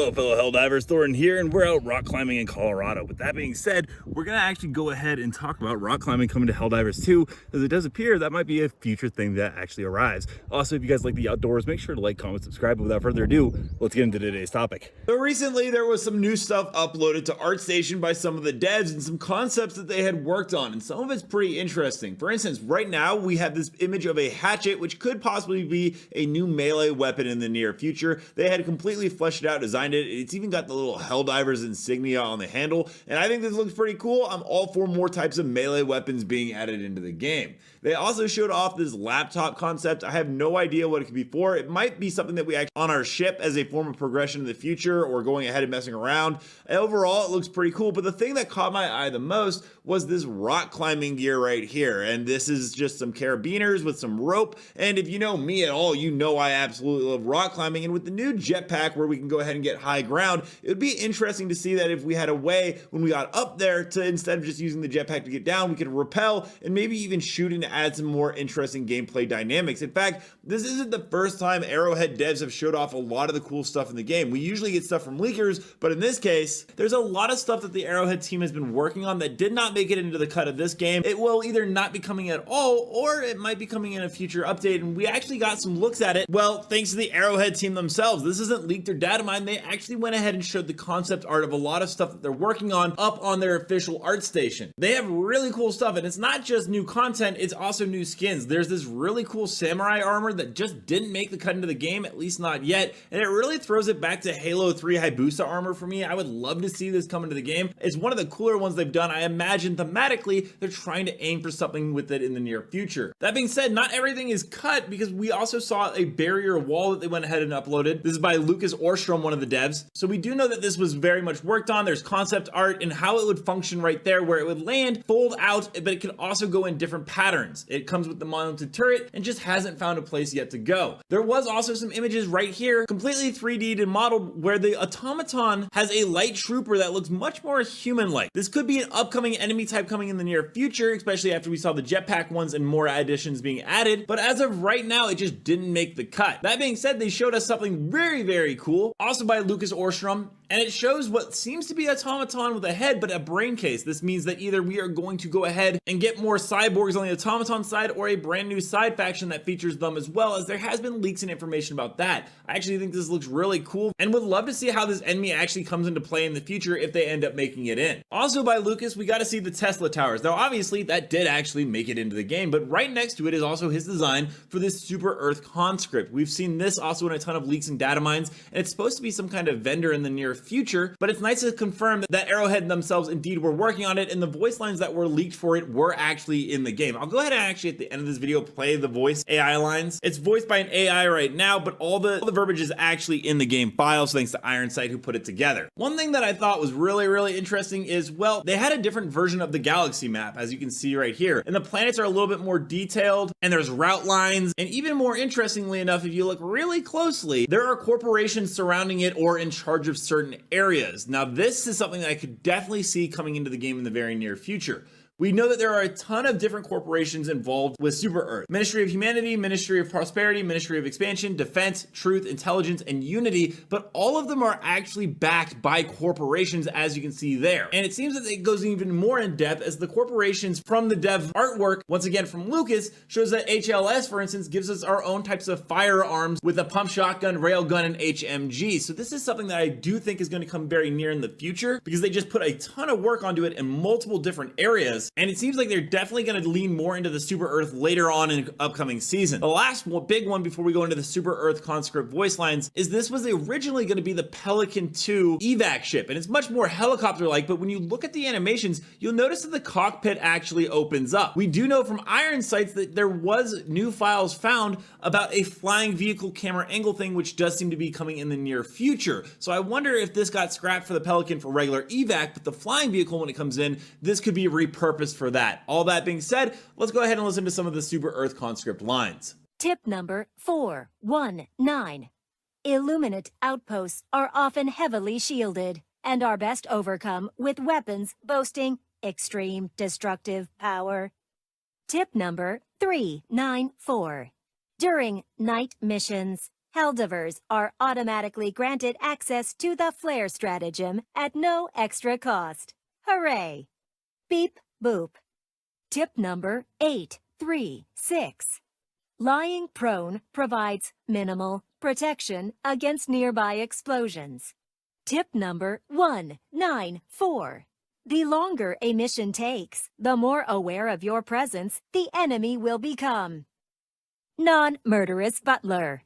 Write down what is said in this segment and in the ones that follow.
Hello, fellow Helldivers, Thornton here, and we're out rock climbing in Colorado. With that being said, we're going to actually go ahead and talk about rock climbing coming to Helldivers 2, as it does appear that might be a future thing that actually arrives. Also, if you guys like the outdoors, make sure to like, comment, subscribe, but without further ado, let's get into today's topic. So recently, there was some new stuff uploaded to ArtStation by some of the devs and some concepts that they had worked on, and some of it's pretty interesting. For instance, right now, we have this image of a hatchet, which could possibly be a new melee weapon in the near future. They had completely fleshed it out, designed it. It's even got the little Helldivers insignia on the handle, and I think this looks pretty cool. I'm all for more types of melee weapons being added into the game. They also showed off this laptop concept. I have no idea what it could be for. It might be something that we actually on our ship as a form of progression in the future, or going ahead and messing around. Overall, it looks pretty cool, but the thing that caught my eye the most was this rock climbing gear right here, and this is just some carabiners with some rope. And if you know me at all, you know I absolutely love rock climbing, and with the new jetpack where we can go ahead and get high ground, it would be interesting to see that if we had a way when we got up there to, instead of just using the jetpack to get down, we could rappel and maybe even shoot and add some more interesting gameplay dynamics. In fact, this isn't the first time Arrowhead devs have showed off a lot of the cool stuff in the game. We usually get stuff from leakers, but in this case, there's a lot of stuff that the Arrowhead team has been working on that did not make it into the cut of this game. It will either not be coming at all, or it might be coming in a future update, and we actually got some looks at it. Well, thanks to the Arrowhead team themselves. This isn't leaked or data mined. They actually went ahead and showed the concept art of a lot of stuff that they're working on up on their official ArtStation. They have really cool stuff, and it's not just new content, it's also new skins. There's this really cool samurai armor that just didn't make the cut into the game, at least not yet, and it really throws it back to Halo 3 Hayabusa armor for me. I would love to see this come into the game. It's one of the cooler ones they've done. I imagine thematically they're trying to aim for something with it in the near future. That being said, not everything is cut, because we also saw a barrier wall that they went ahead and uploaded. This is by Lucas Orstrom, one of the devs. So we do know that this was very much worked on. There's concept art and how it would function right there, where it would land, fold out, but it could also go in different patterns. It comes with the mounted turret and just hasn't found a place yet to go. There was also some images right here, completely 3D'd and modeled, where the automaton has a light trooper that looks much more human-like. This could be an upcoming enemy type coming in the near future, especially after we saw the jetpack ones and more additions being added, but as of right now, it just didn't make the cut. That being said, they showed us something very, very cool, also by Lucas Orstrom, and it shows what seems to be an automaton with a head but a brain case. This means that either we are going to go ahead and get more cyborgs on the automaton side, or a brand new side faction that features them as well, as there has been leaks and information about that. I actually think this looks really cool and would love to see how this enemy actually comes into play in the future if they end up making it in. Also by Lucas, we got to see the Tesla towers. Now obviously that did actually make it into the game, but right next to it is also his design for this Super Earth conscript. We've seen this also in a ton of leaks and data mines, and it's supposed to be some kind of vendor in the near future, but it's nice to confirm that Arrowhead themselves indeed were working on it, and the voice lines that were leaked for it were actually in the game. I'll go ahead and actually at the end of this video play the voice AI lines. It's voiced by an AI right now, but all the verbiage is actually in the game file, so thanks to Ironside who put it together. One thing that I thought was really interesting is, well, they had a different version of the galaxy map, as you can see right here, and the planets are a little bit more detailed, and there's route lines, and even more interestingly enough, if you look really closely, there are corporations surrounding it or in charge of certain areas. Now this is something that I could definitely see coming into the game in the very near future. We know that there are a ton of different corporations involved with Super Earth. Ministry of Humanity, Ministry of Prosperity, Ministry of Expansion, Defense, Truth, Intelligence, and Unity, but all of them are actually backed by corporations, as you can see there. And it seems that it goes even more in depth, as the corporations from the dev artwork, once again from Lucas, shows that HLS, for instance, gives us our own types of firearms with a pump shotgun, railgun, and HMG. So this is something that I do think is going to come very near in the future, because they just put a ton of work onto it in multiple different areas. And it seems like they're definitely going to lean more into the Super Earth later on in upcoming season. The last big one before we go into the Super Earth conscript voice lines is this was originally going to be the Pelican 2 evac ship, and it's much more helicopter-like, but when you look at the animations, you'll notice that the cockpit actually opens up. We do know from Iron Sights that there was new files found about a flying vehicle camera angle thing, which does seem to be coming in the near future. So I wonder if this got scrapped for the Pelican for regular evac, but the flying vehicle, when it comes in, this could be repurposed for that. All that being said, let's go ahead and listen to some of the Super Earth conscript lines. Tip number 419. Illuminate outposts are often heavily shielded and are best overcome with weapons boasting extreme destructive power. Tip number 394. During night missions, Helldivers are automatically granted access to the Flare stratagem at no extra cost. Hooray! Beep boop. Tip number 836. Lying prone provides minimal protection against nearby explosions. Tip number 194. The longer a mission takes, the more aware of your presence the enemy will become. Non-murderous butler.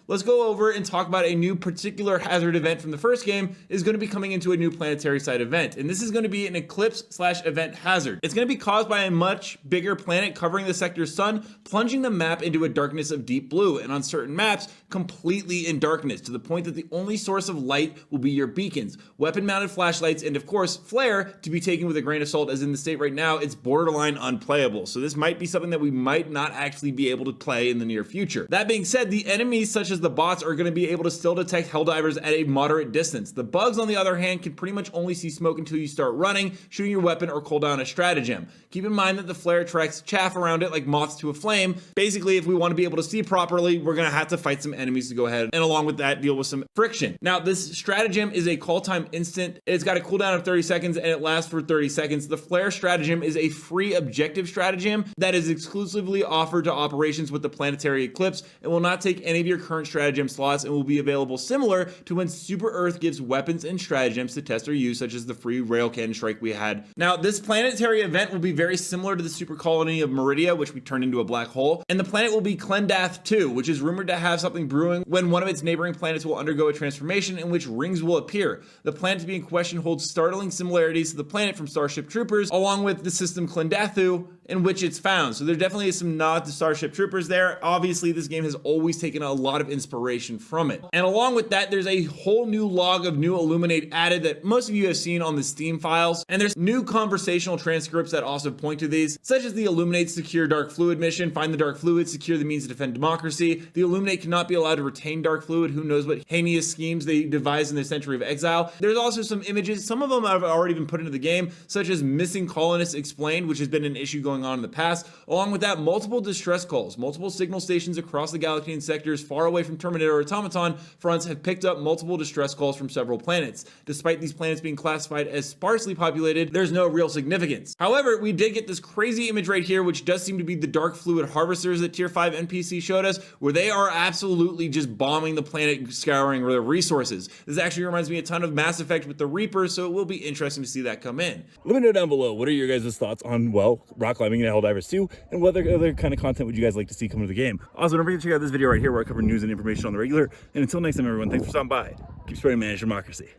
Let's go over and talk about a new particular hazard event from the first game is going to be coming into a new planetary site event. And this is going to be an eclipse/event hazard. It's going to be caused by a much bigger planet covering the sector's sun, plunging the map into a darkness of deep blue, and on certain maps, completely in darkness, to the point that the only source of light will be your beacons, weapon-mounted flashlights, and of course, flare, to be taken with a grain of salt, as in the state right now, it's borderline unplayable. So this might be something that we might not actually be able to play in the near future. That being said, the enemies such as the bots are going to be able to still detect Helldivers at a moderate distance. The bugs, on the other hand, can pretty much only see smoke until you start running, shooting your weapon, or call down a stratagem. Keep in mind that the flare attracts chaff around it like moths to a flame. Basically, if we want to be able to see properly, we're going to have to fight some enemies to go ahead and along with that deal with some friction. Now, this stratagem is a call time instant. It's got a cooldown of 30 seconds and it lasts for 30 seconds. The flare stratagem is a free objective stratagem that is exclusively offered to operations with the planetary eclipse and will not take any of your current stratagem slots and will be available similar to when Super Earth gives weapons and stratagems to test or use, such as the free rail cannon strike we had. Now, this planetary event will be very similar to the super colony of Meridia, which we turned into a black hole, and the planet will be Klendath 2, which is rumored to have something brewing when one of its neighboring planets will undergo a transformation in which rings will appear. The planet to be in question holds startling similarities to the planet from Starship Troopers, along with the system Klendathu, in which it's found. So there definitely is some nod to Starship Troopers there. Obviously, this game has always taken a lot of inspiration from it. And along with that, there's a whole new log of new Illuminate added that most of you have seen on the Steam files. And there's new conversational transcripts that also point to these, such as the Illuminate secure dark fluid mission, find the dark fluid, secure the means to defend democracy. The Illuminate cannot be allowed to retain dark fluid. Who knows what heinous schemes they devised in their Century of Exile. There's also some images, some of them have already been put into the game, such as missing colonists explained, which has been an issue going on in the past. Along with that, multiple distress calls, multiple signal stations across the galaxy and sectors far away from Terminator or Automaton fronts have picked up multiple distress calls from several planets. Despite these planets being classified as sparsely populated, there's no real significance. However, we did get this crazy image right here, which does seem to be the dark fluid harvesters that Tier 5 NPC showed us, where they are absolutely just bombing the planet, scouring their resources. This actually reminds me a ton of Mass Effect with the Reapers, so it will be interesting to see that come in. Let me know down below, what are your guys' thoughts on, well, rock climbing in Helldivers 2, and what other kind of content would you guys like to see come to the game? Also, don't forget to check out this video right here where I cover news and information on the regular. And until next time, everyone, thanks for stopping by. Keep spreading managed democracy.